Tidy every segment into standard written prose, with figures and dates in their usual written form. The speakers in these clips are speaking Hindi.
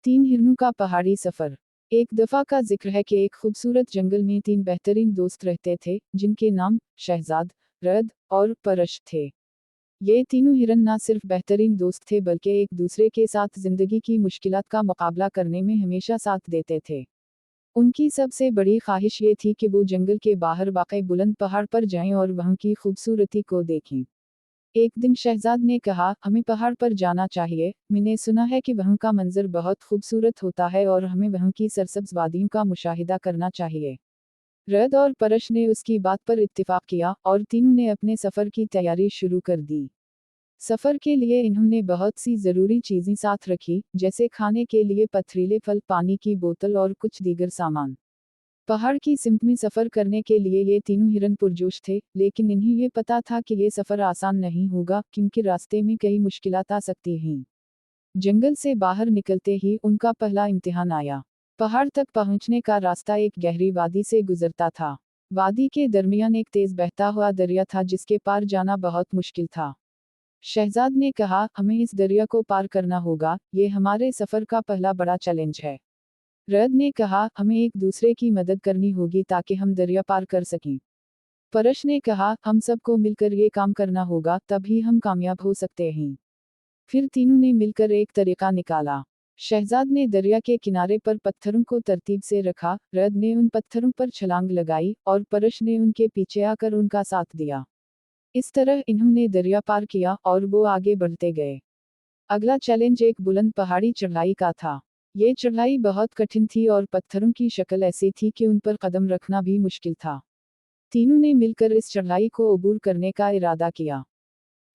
3 हिरनों का पहाड़ी सफर। एक दफा का जिक्र है कि एक खूबसूरत जंगल में 3 बेहतरीन दोस्त रहते थे, जिनके नाम शहजाद, रद और परश थे। ये तीनों हिरन ना सिर्फ बेहतरीन दोस्त थे बल्कि एक दूसरे के साथ जिंदगी की मुश्किलात का मुकाबला करने में हमेशा साथ देते थे। उनकी सबसे बड़ी ख्वाहिश ये थी कि वो जंगल के बाहर वाक़ई बुलंद पहाड़ पर जाएं और वहां की खूबसूरती को देखें। एक दिन शहजाद ने कहा, हमें पहाड़ पर जाना चाहिए, मैंने सुना है कि वहाँ का मंजर बहुत खूबसूरत होता है और हमें वहाँ की सरसब्ज वादियों का मुशाहिदा करना चाहिए। रद और परश ने उसकी बात पर इत्तिफाक किया और तीनों ने अपने सफ़र की तैयारी शुरू कर दी। सफ़र के लिए इन्होंने बहुत सी ज़रूरी चीज़ें साथ रखी, जैसे खाने के लिए पथरीले फल, पानी की बोतल और कुछ दीगर सामान। पहाड़ की सिमत में सफ़र करने के लिए ये तीनों हिरन पुरजोश थे, लेकिन इन्हें ये पता था कि ये सफ़र आसान नहीं होगा, क्योंकि रास्ते में कई मुश्किलात आ सकती हैं। जंगल से बाहर निकलते ही उनका पहला इम्तिहान आया। पहाड़ तक पहुंचने का रास्ता एक गहरी वादी से गुजरता था। वादी के दरमियान एक तेज बहता हुआ दरिया था, जिसके पार जाना बहुत मुश्किल था। शहजाद ने कहा, हमें इस दरिया को पार करना होगा, ये हमारे सफ़र का पहला बड़ा चैलेंज है। रद ने कहा, हमें एक दूसरे की मदद करनी होगी ताकि हम दरिया पार कर सकें। परश ने कहा, हम सबको मिलकर ये काम करना होगा, तभी हम कामयाब हो सकते हैं। फिर तीनों ने मिलकर एक तरीका निकाला। शहजाद ने दरिया के किनारे पर पत्थरों को तरतीब से रखा, रद ने उन पत्थरों पर छलांग लगाई और परश ने उनके पीछे आकर उनका साथ दिया। इस तरह इन्होंने दरिया पार किया और वो आगे बढ़ते गए। अगला चैलेंज एक बुलंद पहाड़ी चढ़ाई का था। ये चढ़ाई बहुत कठिन थी और पत्थरों की शक्ल ऐसी थी कि उन पर कदम रखना भी मुश्किल था। तीनों ने मिलकर इस चढ़ाई को अबूर करने का इरादा किया।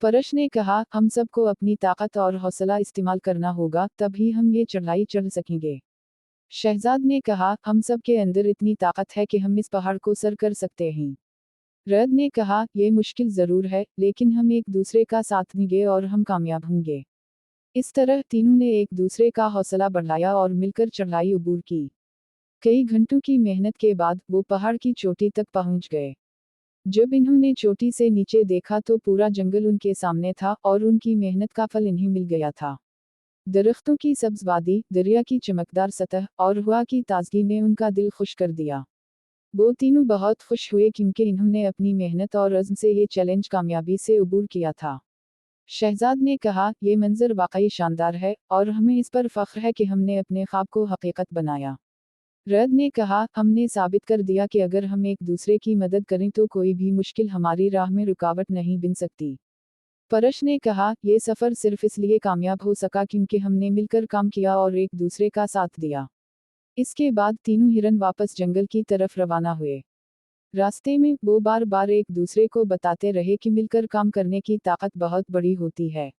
परश ने कहा, हम सबको अपनी ताकत और हौसला इस्तेमाल करना होगा, तभी हम ये चढ़ाई चढ़ सकेंगे। शहजाद ने कहा, हम सब के अंदर इतनी ताकत है कि हम इस पहाड़ को सर कर सकते हैं। रद ने कहा, ये मुश्किल जरूर है, लेकिन हम एक दूसरे का साथ देंगे और हम कामयाब होंगे। इस तरह तीनों ने एक दूसरे का हौसला बढ़ाया और मिलकर चढ़ाई अबूर की। कई घंटों की मेहनत के बाद वो पहाड़ की चोटी तक पहुंच गए। जब इन्होंने चोटी से नीचे देखा तो पूरा जंगल उनके सामने था और उनकी मेहनत का फल इन्हें मिल गया था। दरख्तों की सब्ज वादी, दरिया की चमकदार सतह और हवा की ताजगी ने उनका दिल खुश कर दिया। वो तीनों बहुत खुश हुए क्योंकि इन्होंने अपनी मेहनत और अज़्म से ये चैलेंज कामयाबी से अबूर किया था। शहजाद ने कहा, ये मंजर वाकई शानदार है और हमें इस पर फख्र है कि हमने अपने ख्वाब को हकीकत बनाया। रद ने कहा, हमने साबित कर दिया कि अगर हम एक दूसरे की मदद करें तो कोई भी मुश्किल हमारी राह में रुकावट नहीं बन सकती। परश ने कहा, ये सफ़र सिर्फ इसलिए कामयाब हो सका क्योंकि हमने मिलकर काम किया और एक दूसरे का साथ दिया। इसके बाद तीनों हिरन वापस जंगल की तरफ रवाना हुए। रास्ते में वो बार बार एक दूसरे को बताते रहे कि मिलकर काम करने की ताकत बहुत बड़ी होती है।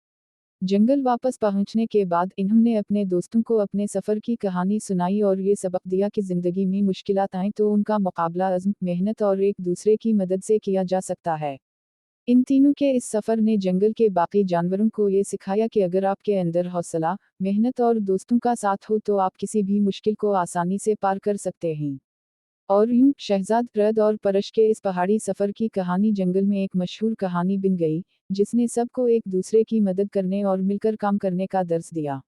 जंगल वापस पहुंचने के बाद इन्होंने अपने दोस्तों को अपने सफ़र की कहानी सुनाई और ये सबक दिया कि ज़िंदगी में मुश्किलात आएं तो उनका मुकाबला अज़्म, मेहनत और एक दूसरे की मदद से किया जा सकता है। इन तीनों के इस सफ़र ने जंगल के बाकी जानवरों को ये सिखाया कि अगर आपके अंदर हौसला, मेहनत और दोस्तों का साथ हो तो आप किसी भी मुश्किल को आसानी से पार कर सकते हैं। और यूं शहजाद, रद और परश के इस पहाड़ी सफ़र की कहानी जंगल में एक मशहूर कहानी बन गई, जिसने सबको एक दूसरे की मदद करने और मिलकर काम करने का दर्स दिया।